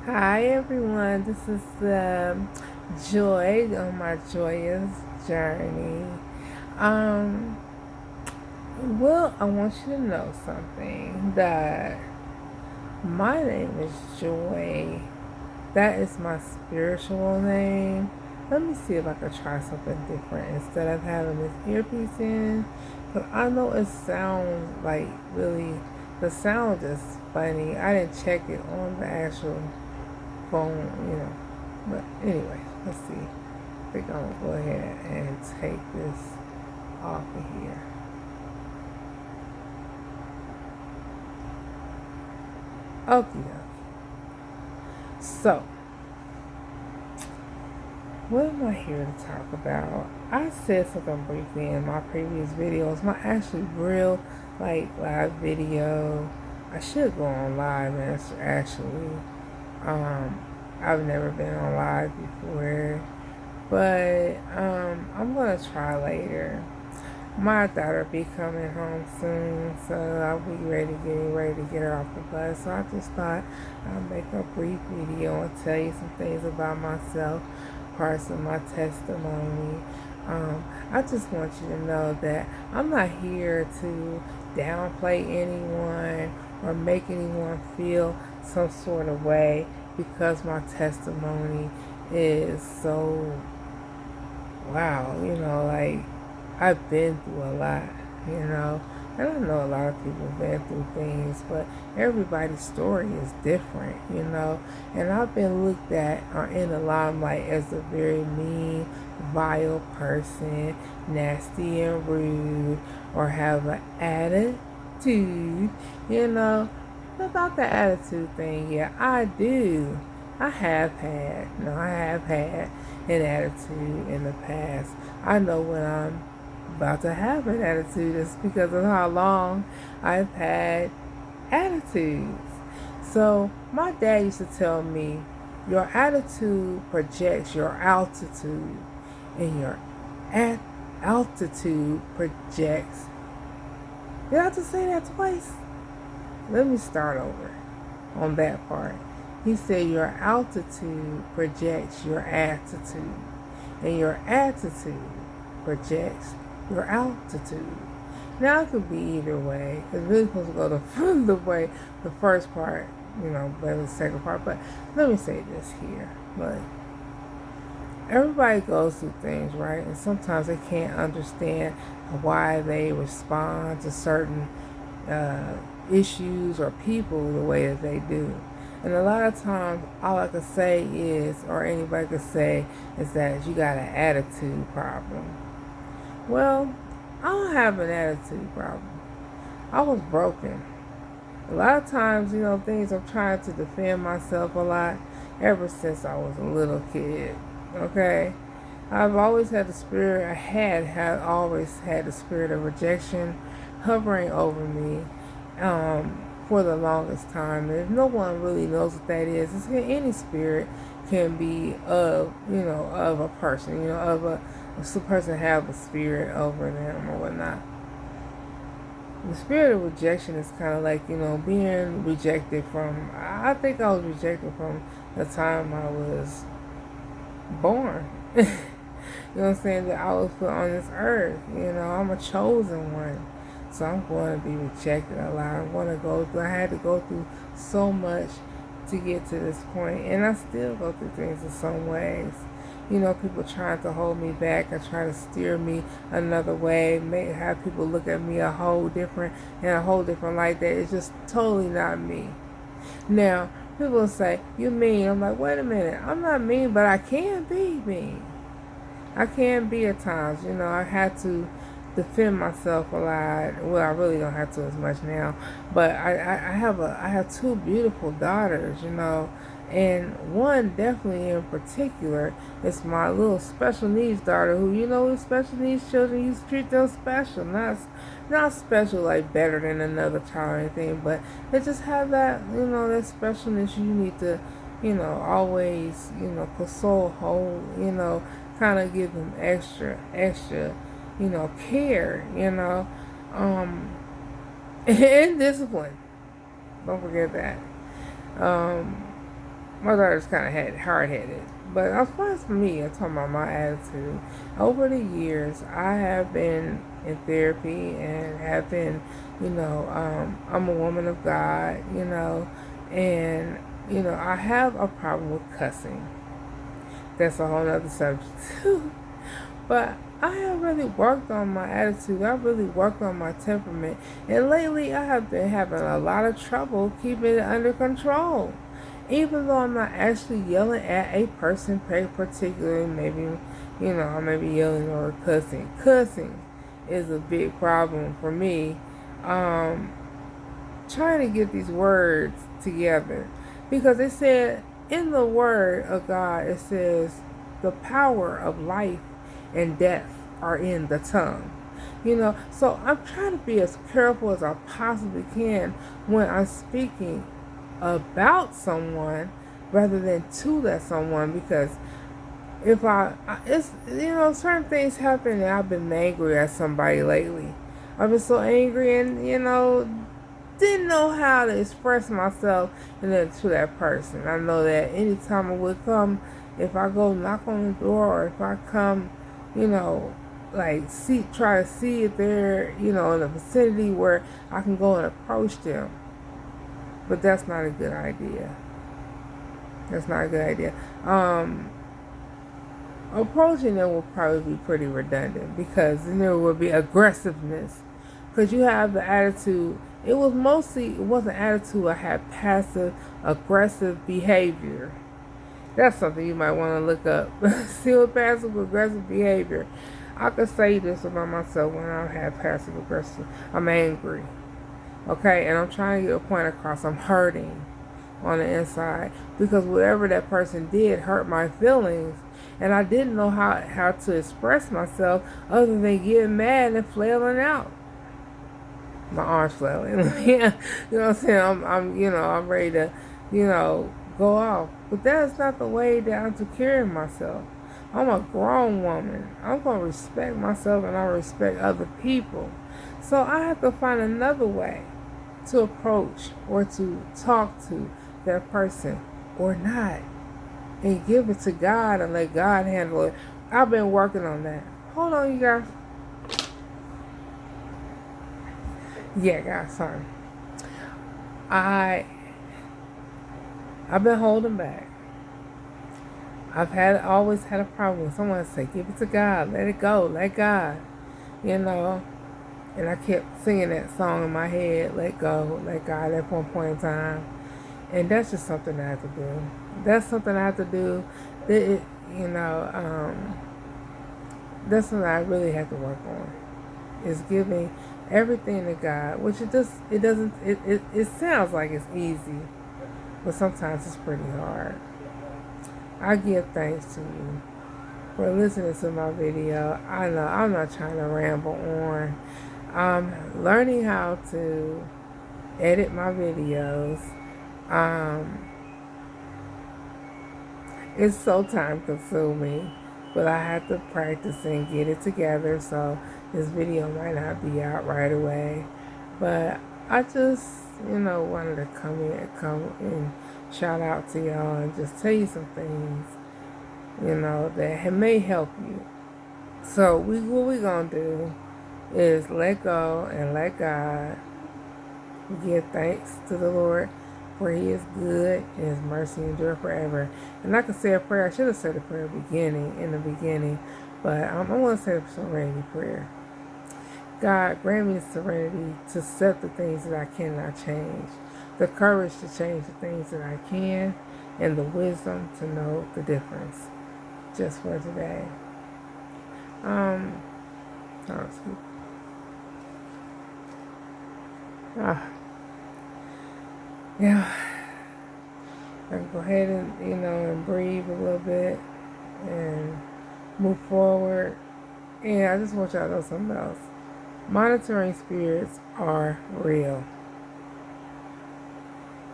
Hi everyone, this is Joy on my joyous journey. Um, I want you to know something that my name is Joy. That is my spiritual name. Let me see if I could try something different instead of having this earpiece in. But I know it sounds like really, the sound is funny. I didn't check it on the actual phone. But anyway, let's see. I think I'm gonna go ahead and take this off of here. Okay. So, what am I here to talk about? I said something briefly in my previous videos. My actually real live video. I should go on live actually. Um, I've never been on live before, but I'm gonna try later. My daughter be coming home soon, so I'll be getting ready to get her off the bus. So I just thought I'd make a brief video and tell you some things about myself, parts of my testimony. I just want you to know that I'm not here to downplay anyone or make anyone feel some sort of way because my testimony is so wow, I've been through a lot, you know. And I know a lot of people have been through things, but everybody's story is different, you know. And I've been looked at in the limelight as a very mean, vile person, nasty and rude, or have an attitude, you know. About the attitude thing, yeah, I do. I have had an attitude in the past. I know when I'm about to have an attitude. It's because of how long I've had attitudes. So my dad used to tell me, your attitude projects your altitude, and your altitude projects. Did I just say that twice? Let me start over on that part. He said your altitude projects your attitude, and your attitude projects your altitude. Now it could be either way. It's really supposed to go the way the first part, but the second part. But let me say this here. But everybody goes through things, right? And sometimes they can't understand why they respond to certain uh, issues or people the way that they do. And a lot of times, all I could say is, or anybody could say, is that you got an attitude problem. Well, I don't have an attitude problem. I was broken. A lot of times, things I'm trying to defend myself a lot ever since I was a little kid. Okay? I've always had the spirit, had always had the spirit of rejection hovering over me for the longest time. And if no one really knows what that is, any spirit can be of a person, if a person have a spirit over them or whatnot. The spirit of rejection is kind of like, being rejected from, I think I was rejected from the time I was born. You know what I'm saying? That I was put on this earth. I'm a chosen one. So I'm going to be rejected a lot. I had to go through so much to get to this point. And I still go through things in some ways. People trying to hold me back and trying to steer me another way, have people look at me in a whole different light that is just totally not me. Now, people will say, you mean? I'm like, wait a minute, I'm not mean, but I can be mean. I can be at times, I had to defend myself a lot. Well, I really don't have to as much now, but I have two beautiful daughters, and one definitely in particular is my little special needs daughter. Who with special needs children, you treat them special, not special like better than another child or anything, but they just have that that specialness you need to always console, hold, kind of give them extra care, um, and discipline. Don't forget that. Um, my daughter's kind of hard-headed. But as far as for me, I'm talking about my attitude. Over the years, I have been in therapy and have been, I'm a woman of God, and, I have a problem with cussing. That's a whole other subject too. But I have really worked on my attitude. I really worked on my temperament. And lately I have been having a lot of trouble keeping it under control. Even though I'm not actually yelling at a person, particularly maybe, I may be yelling or cussing. Cussing is a big problem for me. Trying to get these words together. Because it said in the word of God, it says the power of life and death are in the tongue. So I'm trying to be as careful as I possibly can when I'm speaking about someone rather than to that someone, because if it's, certain things happen and I've been angry at somebody lately. I've been so angry and, didn't know how to express myself and then to that person. I know that anytime I would come, if I go knock on the door or if I come, try to see if they're, in the vicinity where I can go and approach them. But that's not a good idea. That's not a good idea. Approaching them will probably be pretty redundant because then there will be aggressiveness. Because you have the attitude. It wasn't attitude. I had passive aggressive behavior. That's something you might want to look up. See what passive aggressive behavior. I could say this about myself when I have passive aggressive. I'm angry. Okay, and I'm trying to get a point across. I'm hurting on the inside because whatever that person did hurt my feelings, and I didn't know how to express myself other than getting mad and flailing out. My arms flailing. Yeah, you know what I'm saying? I'm ready to, go off. But that's not the way that I'm to carry myself. I'm a grown woman. I'm going to respect myself and I respect other people. So I have to find another way to approach or to talk to that person or not. And give it to God and let God handle it. I've been working on that. Hold on, you guys. Yeah, guys, sorry. I've been holding back. Always had a problem with someone say, give it to God, let it go, let God, And I kept singing that song in my head, let go, let God, at one point in time. And that's just something I have to do. That's something I have to do. That's something I really have to work on. Is giving everything to God, which it sounds like it's easy, but sometimes it's pretty hard. I give thanks to you for listening to my video. I know I'm not trying to ramble on. I'm learning how to edit my videos. It's so time consuming, but I have to practice and get it together, so this video might not be out right away. But I just, wanted to come and shout out to y'all and just tell you some things, that may help you. So what we're going to do is let go and let God. Give thanks to the Lord, for He is good and His mercy endure forever. And I could say a prayer. I should have said a prayer in the beginning, but I want to say a serenity prayer. God, grant me the serenity to accept the things that I cannot change, the courage to change the things that I can, and the wisdom to know the difference. Just for today. Yeah, I can go ahead and, and breathe a little bit and move forward. And I just want y'all to know something else. Monitoring spirits are real.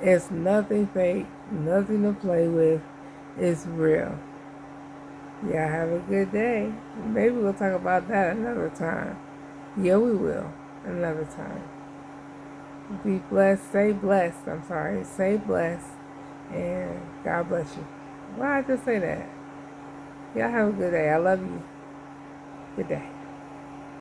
It's nothing fake, nothing to play with. It's real. Yeah, have a good day. Maybe we'll talk about that another time. Yeah, we will. Another time. Be blessed. Stay blessed. Stay blessed. And God bless you. Why I just say that? Y'all have a good day. I love you. Good day.